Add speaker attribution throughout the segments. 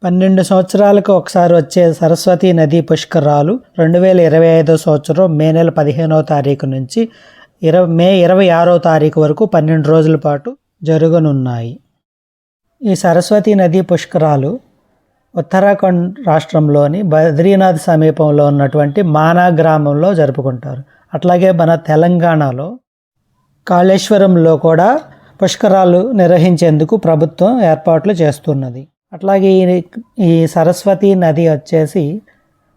Speaker 1: 12 సంవత్సరాలకు ఒకసారి వచ్చే సరస్వతీ నదీ పుష్కరాలు 2025 సంవత్సరం మే నెల 15వ తారీఖు నుంచి మే 26వ తారీఖు వరకు 12 రోజుల పాటు జరగనున్నాయి. ఈ సరస్వతీ నదీ పుష్కరాలు ఉత్తరాఖండ్ రాష్ట్రంలోని బద్రీనాథ్ సమీపంలో ఉన్నటువంటి మానా గ్రామంలో జరుపుకుంటారు. అట్లాగే మన తెలంగాణలో కాళేశ్వరంలో కూడా పుష్కరాలు నిర్వహించేందుకు ప్రభుత్వం ఏర్పాట్లు చేస్తున్నది. అట్లాగే ఈ సరస్వతీ నది వచ్చేసి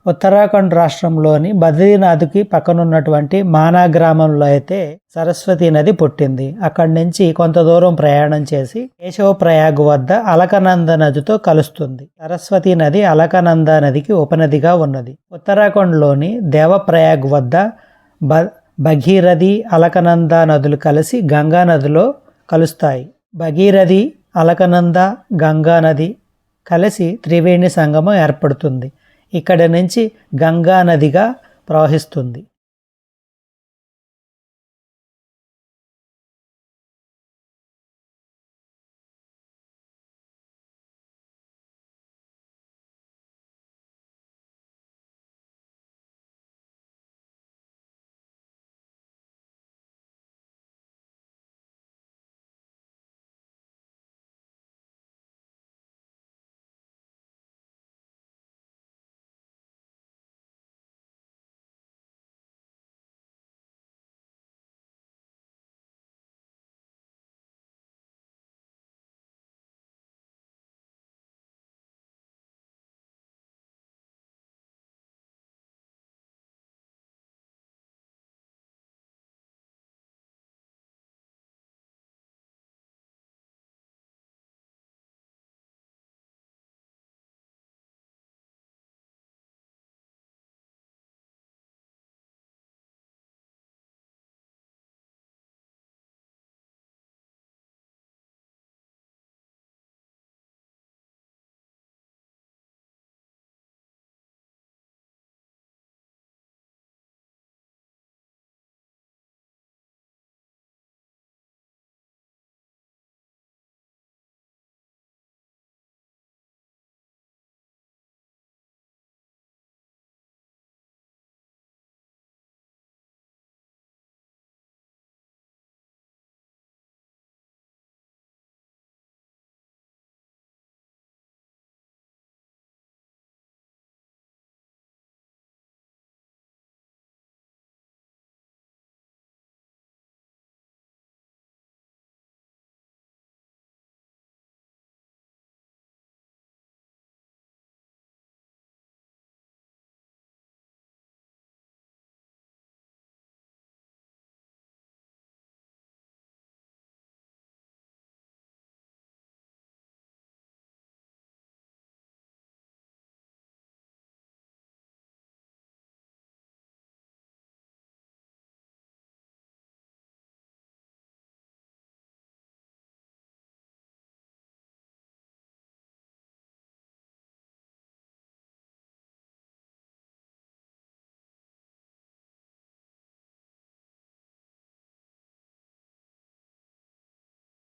Speaker 1: ఉత్తరాఖండ్ రాష్ట్రంలోని బద్రీనాథ్కి పక్కనున్నటువంటి మానా గ్రామంలో అయితే సరస్వతీ నది పుట్టింది. అక్కడి నుంచి కొంత దూరం ప్రయాణం చేసి కేశవ ప్రయాగ్ వద్ద అలకనంద నదితో కలుస్తుంది. సరస్వతీ నది అలకనంద నదికి ఉపనదిగా ఉన్నది. ఉత్తరాఖండ్లోని దేవప్రయాగ్ వద్ద భగీరథి అలకనంద నదులు కలిసి గంగా నదిలో కలుస్తాయి. భగీరథి అలకనంద గంగా నది కలిసి త్రివేణి సంగమం ఏర్పడుతుంది. ఇక్కడి నుంచి గంగా నదిగా ప్రవహిస్తుంది.